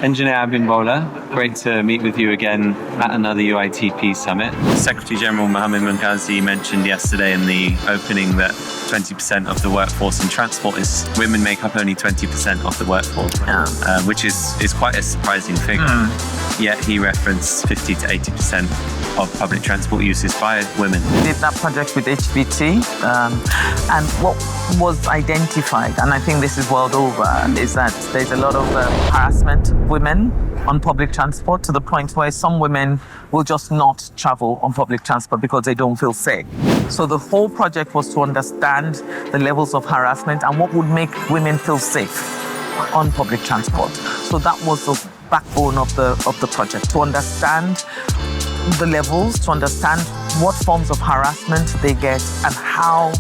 Engineer Abimbola, great to meet with you again at another UITP Summit. Secretary General Mohammed Mungazi mentioned yesterday in the opening that 20% of the workforce in transport is women make up only 20% of the workforce, which is quite a surprising figure. Yet he referenced 50 to 80% of public transport use is by women. We did that project with HBT, and what was identified, and I think this is world over, is that there's a lot of harassment of women on public transport, to the point where some women will just not travel on public transport because they don't feel safe. So the whole project was to understand the levels of harassment and what would make women feel safe on public transport. So that was the backbone of the project, to understand the levels, to understand what forms of harassment they get and how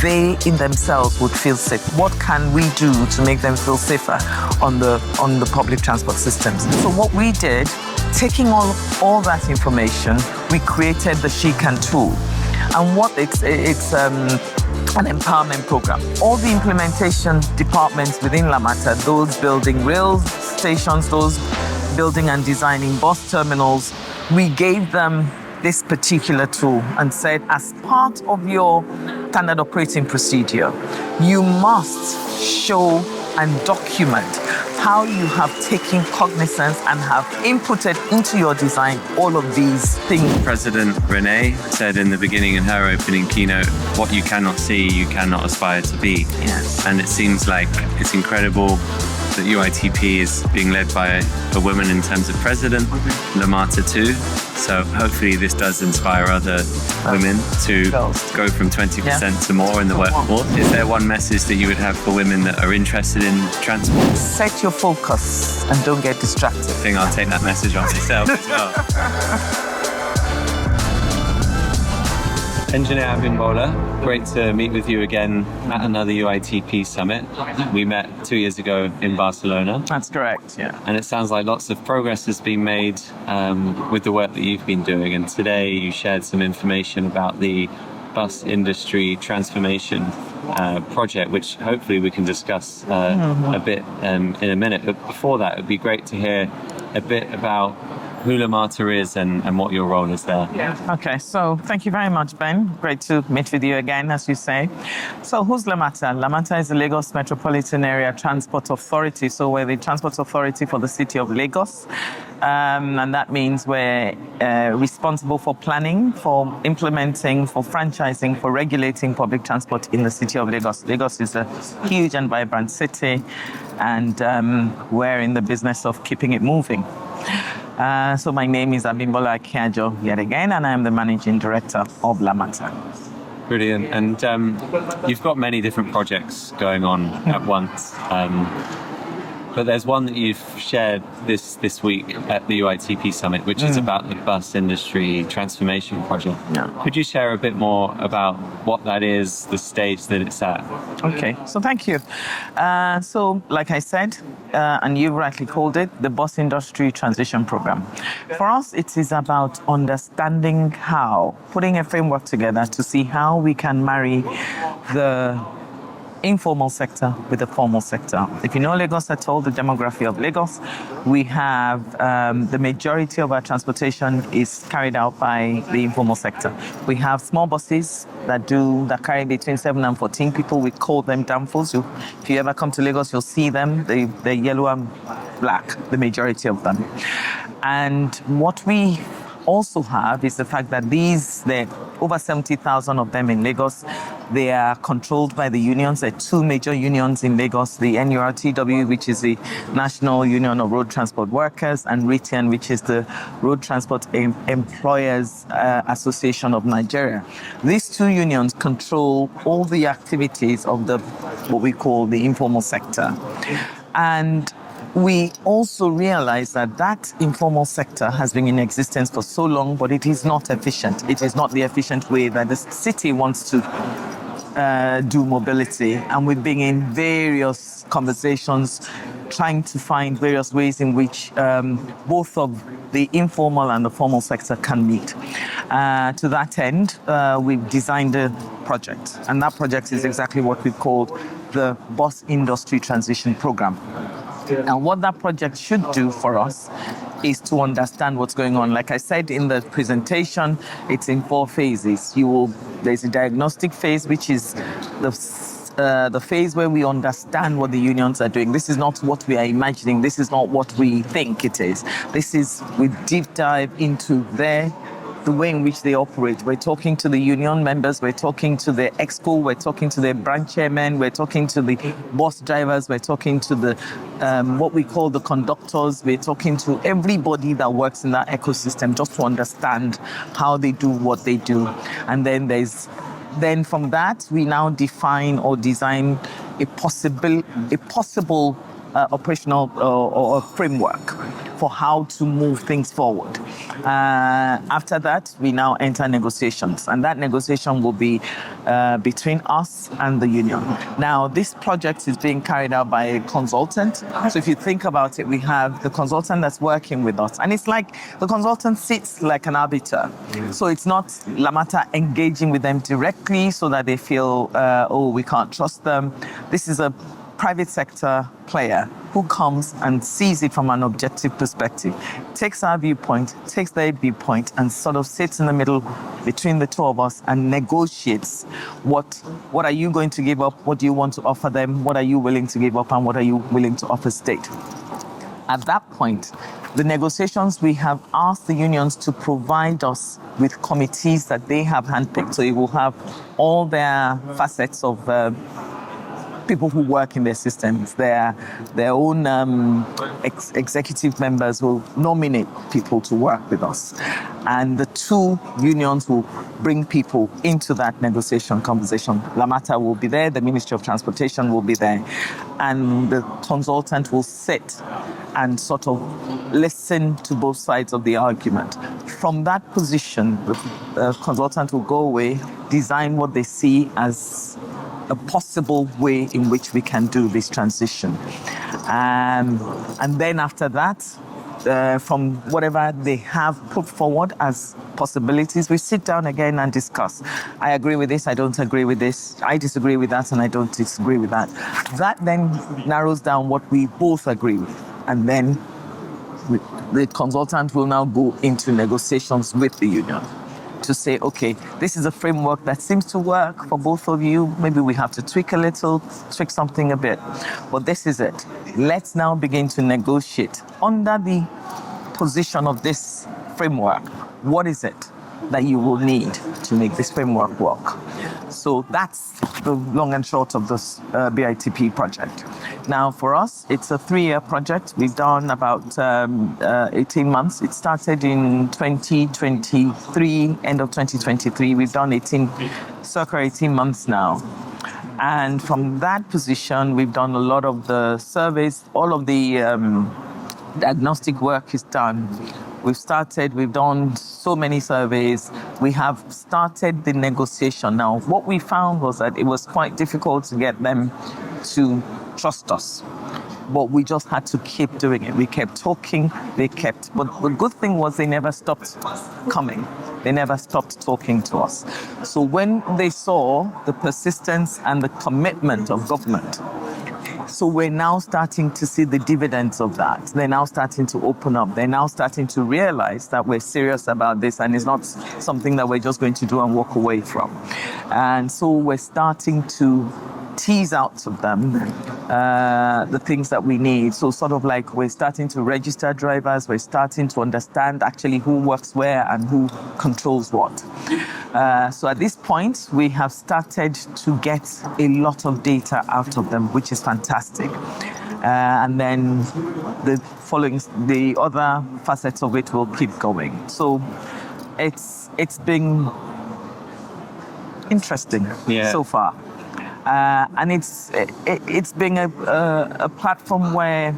they in themselves would feel safe. What can we do to make them feel safer on the public transport systems? So what we did, taking all that information, we created the She Can tool. And what it's an empowerment program. All the implementation departments within LAMATA, those building rail stations, those building and designing bus terminals, we gave them this particular tool and said, as part of your standard operating procedure, you must show and document how you have taken cognizance and have inputted into your design all of these things. President Renee said in the beginning in her opening keynote, what you cannot see, you cannot aspire to be. Yes. And it seems like it's incredible that UITP is being led by a woman in terms of president, LAMATA too. So hopefully this does inspire other women to go from 20% to more in the workforce. Is there one message that you would have for women that are interested in transport? Set your focus and don't get distracted. I think I'll take that message on myself as well. Engineer Abimbola, great to meet with you again at another UITP Summit. We met 2 years ago in Barcelona. That's correct, yeah. And it sounds like lots of progress has been made with the work that you've been doing. And today you shared some information about the bus industry transformation project, which hopefully we can discuss a bit in a minute. But before that, it would be great to hear a bit about who LAMATA is and what your role is there. Okay, so thank you very much, Ben. Great to meet with you again, as you say. So who's LAMATA? LAMATA is the Lagos Metropolitan Area Transport Authority. So we're the transport authority for the city of Lagos. And that means we're responsible for planning, for implementing, for franchising, for regulating public transport in the city of Lagos. Lagos is a huge and vibrant city, and we're in the business of keeping it moving. So my name is Abimbola Akinajo yet again, and I am the Managing Director of LAMATA. Brilliant. And you've got many different projects going on at once. But there's one that you've shared this week at the UITP Summit, which is about the bus industry transformation project. Yeah. Could you share a bit more about what that is, the stage that it's at? Okay, so thank you. So like I said, and you rightly called it, the bus industry transition program. For us, it is about understanding how, putting a framework together to see how we can marry the informal sector with the formal sector. If you know Lagos at all, the demography of Lagos, we have the majority of our transportation is carried out by the informal sector. We have small buses that carry between 7 and 14 people. We call them danfos. If you ever come to Lagos, you'll see them. They're yellow and black, the majority of them. And what we also have is the fact that there are over 70,000 of them in Lagos. They are controlled by the unions. There are two major unions in Lagos, the NURTW, which is the National Union of Road Transport Workers, and RITIAN, which is the Road Transport Employers Association of Nigeria. These two unions control all the activities of what we call the informal sector. And we also realize that informal sector has been in existence for so long, but it is not efficient. It is not the efficient way that the city wants to do mobility. And we've been in various conversations trying to find various ways in which both of the informal and the formal sector can meet. To that end, we've designed a project, and that project is exactly what we've called the Bus Industry Transition Program. And what that project should do for us is to understand what's going on. Like I said in the presentation, it's in 4 phases. There's a diagnostic phase, which is the phase where we understand what the unions are doing. This is not what we are imagining. This is not what we think it is. This is, we deep dive into the way in which they operate. We're talking to the union members, we're talking to the exco, we're talking to the branch chairman, we're talking to the bus drivers, we're talking to the what we call the conductors, we're talking to everybody that works in that ecosystem just to understand how they do what they do. And then from that, we now define or design a possible operational or framework for how to move things forward. After that, we now enter negotiations, and that negotiation will be between us and the union. Now, this project is being carried out by a consultant. So if you think about it, we have the consultant that's working with us, and it's like the consultant sits like an arbiter. So it's not LAMATA engaging with them directly so that they feel, we can't trust them. This is a private sector player who comes and sees it from an objective perspective, takes our viewpoint, takes their viewpoint, and sort of sits in the middle between the two of us and negotiates what are you going to give up, what do you want to offer them, what are you willing to give up, and what are you willing to offer state. At that point, the negotiations, we have asked the unions to provide us with committees that they have handpicked. So it will have all their facets of people who work in their systems, their own executive members will nominate people to work with us. And the 2 unions will bring people into that negotiation conversation. LAMATA will be there, the Ministry of Transportation will be there, and the consultant will sit and sort of listen to both sides of the argument. From that position, the consultant will go away, design what they see as a possible way in which we can do this transition. And then after that, from whatever they have put forward as possibilities, we sit down again and discuss. I agree with this, I don't agree with this. I disagree with that, and I don't disagree with that. That then narrows down what we both agree with. And then the consultant will now go into negotiations with the union to say, okay, this is a framework that seems to work for both of you. Maybe we have to tweak a little, tweak something a bit, but this is it. Let's now begin to negotiate under the position of this framework. What is it that you will need to make this framework work? So that's the long and short of this BITP project. Now, for us, it's a 3-year project. We've done about 18 months. It started in 2023, end of 2023. We've done circa 18 months now. And from that position, we've done a lot of the surveys. All of the diagnostic work is done. We've done so many surveys. We have started the negotiation. Now, what we found was that it was quite difficult to get them to trust us. But we just had to keep doing it. We kept talking, but the good thing was they never stopped coming. They never stopped talking to us. So when they saw the persistence and the commitment of government, so we're now starting to see the dividends of that. They're now starting to open up. They're now starting to realize that we're serious about this and it's not something that we're just going to do and walk away from. And so we're starting to tease out of them the things that we need. So sort of like we're starting to register drivers, we're starting to understand actually who works where and who controls what. So at this point, we have started to get a lot of data out of them, which is fantastic. And then the other facets of it will keep going. So it's been interesting so far. And it's been a platform where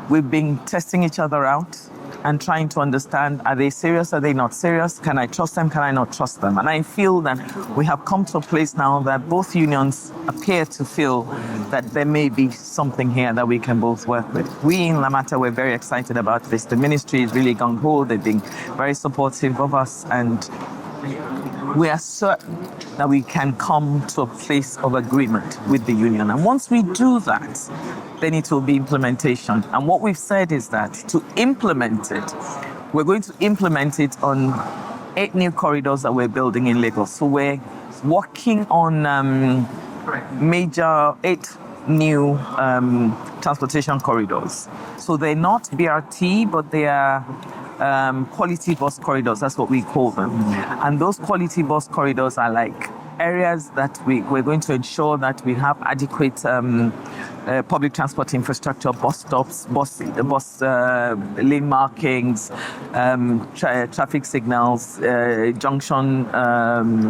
we've been testing each other out and trying to understand, are they serious, are they not serious? Can I trust them, can I not trust them? And I feel that we have come to a place now that both unions appear to feel that there may be something here that we can both work with. We in LAMATA, we're very excited about this. The ministry is really gung-ho. They've been very supportive of us, and we are certain that we can come to a place of agreement with the union. And once we do that, then it will be implementation. And what we've said is that to implement it, we're going to implement it on 8 new corridors that we're building in Lagos. So we're working on major 8 new transportation corridors. So they're not BRT, but they are quality bus corridors. That's what we call them. And those quality bus corridors are like areas that we're going to ensure that we have adequate public transport infrastructure, bus stops, bus lane markings, traffic signals, junction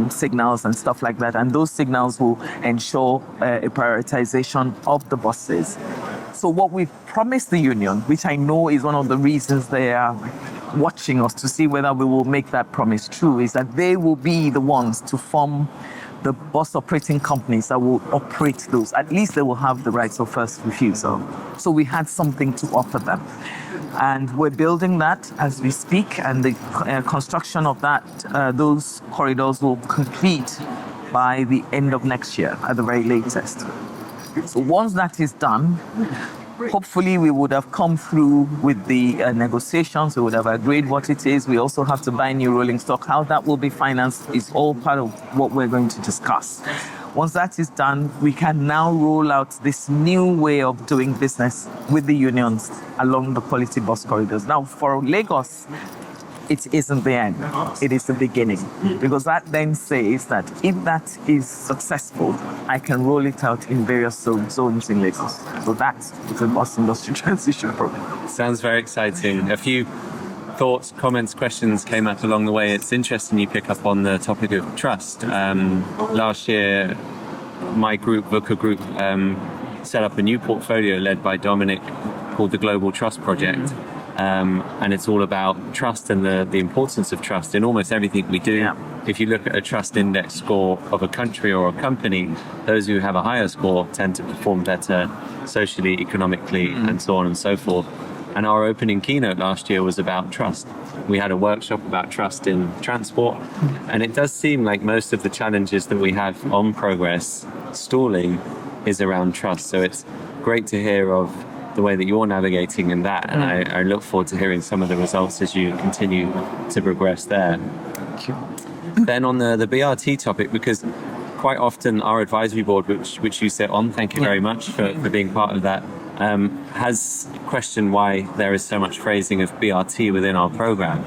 signals and stuff like that. And those signals will ensure a prioritization of the buses. So what we've promised the union, which I know is one of the reasons they are watching us to see whether we will make that promise true, is that they will be the ones to form the bus operating companies that will operate those. At least they will have the rights of first refusal. So we had something to offer them. And we're building that as we speak, and the construction of that, those corridors will complete by the end of next year at the very latest. So once that is done, hopefully we would have come through with the negotiations. We would have agreed what it is. We also have to buy new rolling stock. How that will be financed is all part of what we're going to discuss. Once that is done, we can now roll out this new way of doing business with the unions along the quality bus corridors. Now, for Lagos, it isn't the end. It is the beginning. Because that then says that if that is successful, I can roll it out in various zones in Lagos. So that's the bus industry transition program. Sounds very exciting. A few thoughts, comments, questions came up along the way. It's interesting you pick up on the topic of trust. Last year, my group, VUCA Group, set up a new portfolio led by Dominic called the Global Trust Project. And it's all about trust and the importance of trust in almost everything we do. Yeah. If you look at a trust index score of a country or a company, those who have a higher score tend to perform better socially, economically, and so on and so forth. And our opening keynote last year was about trust. We had a workshop about trust in transport, and it does seem like most of the challenges that we have on progress stalling is around trust. So it's great to hear of the way that you're navigating in that, and I look forward to hearing some of the results as you continue to progress there. Thank you. Then on the BRT topic, because quite often our advisory board, which you sit on, thank you very much for being part of that, has questioned why there is so much phrasing of BRT within our program.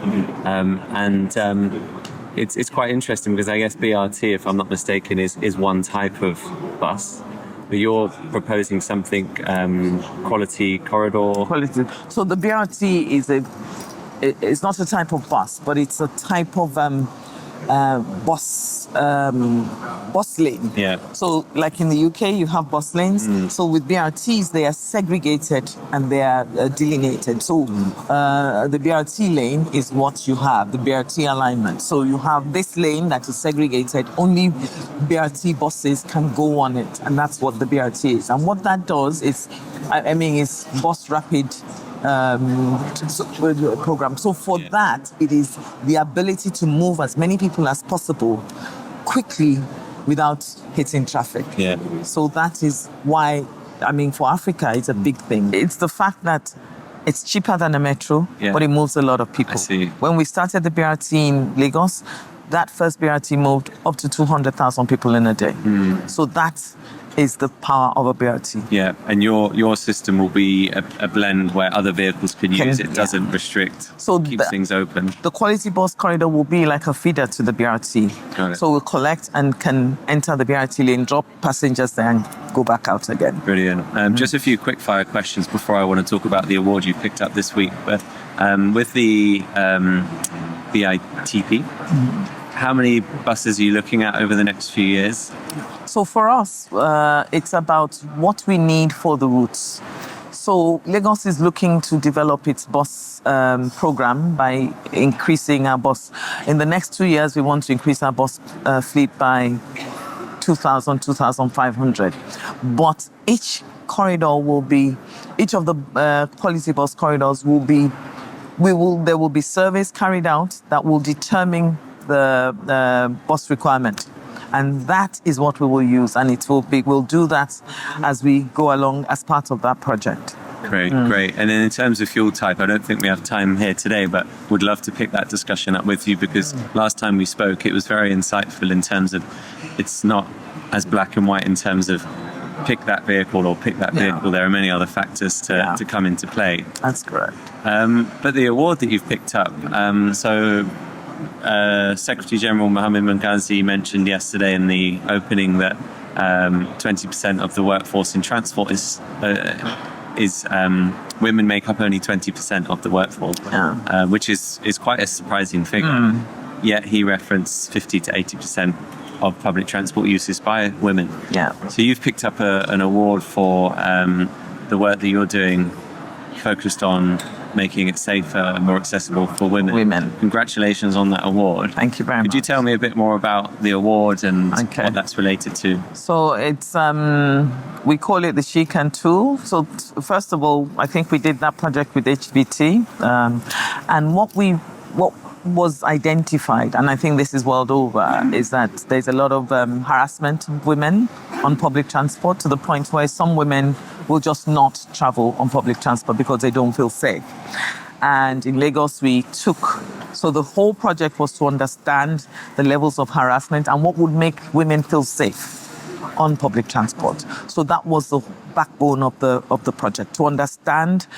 It's quite interesting because I guess BRT, if I'm not mistaken, is one type of bus. But you're proposing something quality corridor. Quality. So the BRT it's not a type of bus, but it's a type of bus lane. Yeah. So like in the UK, you have bus lanes. So with BRTs, they are segregated and they are delineated. So the BRT lane is what you have, the BRT alignment. So you have this lane that is segregated. Only BRT buses can go on it, and that's what the BRT is. And what that does is, is bus rapid program. So for that, it is the ability to move as many people as possible quickly without hitting traffic. Yeah. So that is why, for Africa, it's a big thing. It's the fact that it's cheaper than a metro, but it moves a lot of people. I see. When we started the BRT in Lagos, that first BRT moved up to 200,000 people in a day. So that is the power of a BRT. Yeah, and your system will be a blend where other vehicles can use it. Doesn't restrict, so keeps things open. The quality bus corridor will be like a feeder to the BRT. Got it. So we'll collect and can enter the BRT lane, drop passengers there and go back out again. Brilliant. Just a few quick fire questions before I want to talk about the award you picked up this week. But with the BITP, how many buses are you looking at over the next few years? So for us, it's about what we need for the routes. So Lagos is looking to develop its bus program by increasing our bus. In the next 2 years, we want to increase our bus fleet by 2,000, 2,500. But each corridor will be, each of the quality bus corridors will be, there will be surveys carried out that will determine the bus requirement. And that is what we will use, and we'll do that as we go along as part of that project. Great. And then in terms of fuel type, I don't think we have time here today, but would love to pick that discussion up with you, because last time we spoke, it was very insightful in terms of it's not as black and white in terms of pick that vehicle or pick that vehicle. There are many other factors to come into play. That's correct. But the award that you've picked up, Secretary General Mohammed Munghazi mentioned yesterday in the opening that 20% of the workforce in transport is women make up only 20% of the workforce, which is quite a surprising figure. Yet he referenced 50 to 80% of public transport uses by women. So you've picked up an award for the work that you're doing, focused on making it safer and more accessible for women. Congratulations on that award. Thank you very much. Could you tell me a bit more about the award and what that's related to? So it's we call it the She Can tool. So first of all, I think we did that project with HBT, and what was identified, and I think this is world over, is that there's a lot of harassment of women on public transport, to the point where some women will just not travel on public transport because they don't feel safe. And in Lagos, so the whole project was to understand the levels of harassment and what would make women feel safe on public transport. So that was the backbone of the project, to understand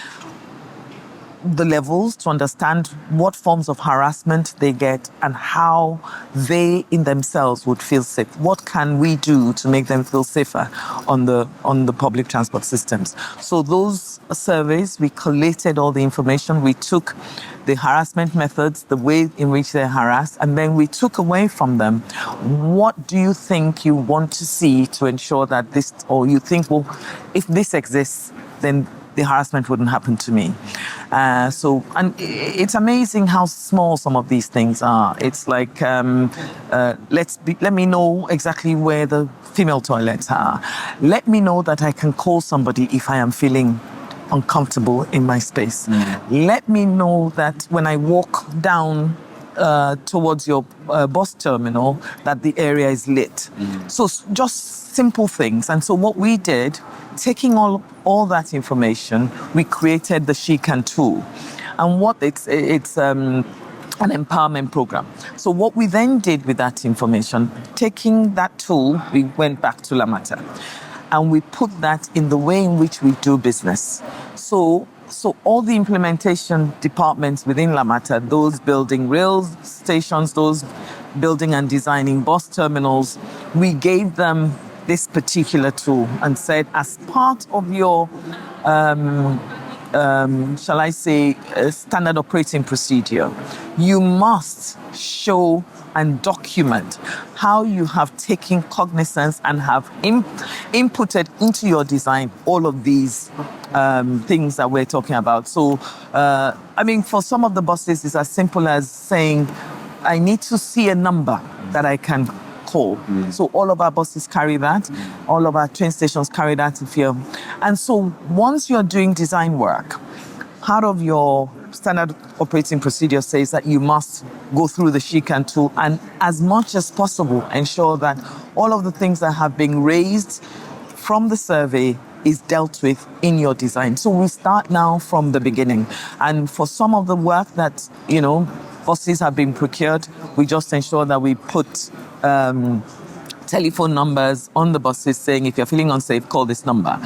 the levels, to understand what forms of harassment they get and how they in themselves would feel safe. What can we do to make them feel safer on the public transport systems? So those surveys, we collated all the information. We took the harassment methods, the way in which they're harassed, and then we took away from them, what do you think you want to see to ensure that this, or you think, well, if this exists, then the harassment wouldn't happen to me. And it's amazing how small some of these things are. It's like, let me know exactly where the female toilets are. Let me know that I can call somebody if I am feeling uncomfortable in my space. Let me know that when I walk down towards your bus terminal, that the area is lit. So just simple things. And so what we did, taking all that information, we created the She Can tool. And what it's an empowerment program. So what we then did with that information, taking that tool, we went back to LAMATA and we put that in the way in which we do business. So all the implementation departments within LAMATA, those building rail stations, those building and designing bus terminals, we gave them this particular tool and said, as part of your, shall I say, standard operating procedure, you must show and document how you have taken cognizance and have inputted into your design all of these things that we're talking about. So, for some of the buses, it's as simple as saying, I need to see a number that I can call. So all of our buses carry that. All of our train stations carry that. And so once you're doing design work, part of your standard operating procedure says that you must go through the She Can tool and, as much as possible, ensure that all of the things that have been raised from the survey is dealt with in your design. So we start now from the beginning. And for some of the work that, buses have been procured, we just ensure that we put telephone numbers on the buses saying, if you're feeling unsafe, call this number.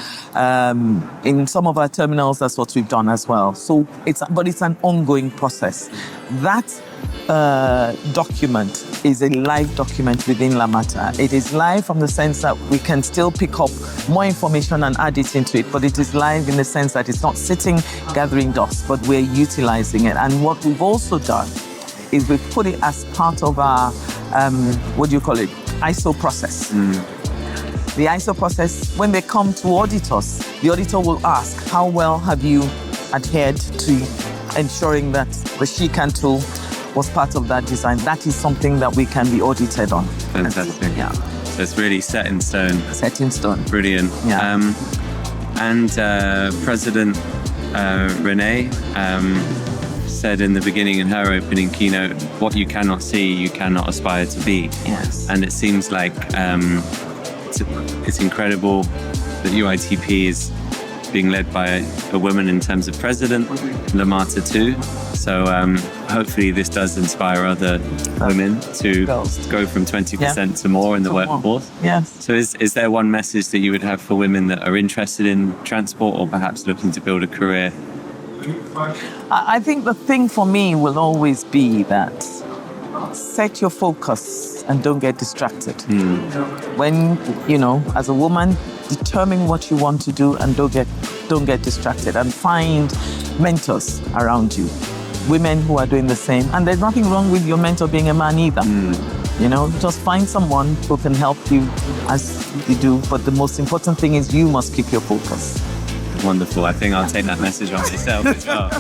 In some of our terminals, that's what we've done as well. So it's an ongoing process. That document is a live document within LAMATA. It is live from the sense that we can still pick up more information and add it into it, but it is live in the sense that it's not sitting gathering dust, but we're utilizing it. And what we've also done is we've put it as part of our, ISO process. The ISO process, when they come to audit us, the auditor will ask, how well have you adhered to ensuring that the She Can tool was part of that design? That is something that we can be audited on. Fantastic. Yeah. So it's really set in stone. Set in stone. Brilliant. Yeah. President Renee said in the beginning in her opening keynote, what you cannot see, you cannot aspire to be. Yes. And it seems like it's incredible that UITP is being led by a woman in terms of president, LAMATA too. So hopefully this does inspire other women to go from 20% to more in the workforce. Yes. So is there one message that you would have for women that are interested in transport or perhaps looking to build a career? I think the thing for me will always be that set your focus and don't get distracted. When, as a woman, determine what you want to do and don't get distracted, and find mentors around you, women who are doing the same. And there's nothing wrong with your mentor being a man either. Just find someone who can help you as you do. But the most important thing is you must keep your focus. Wonderful. I think I'll take that message on myself as well.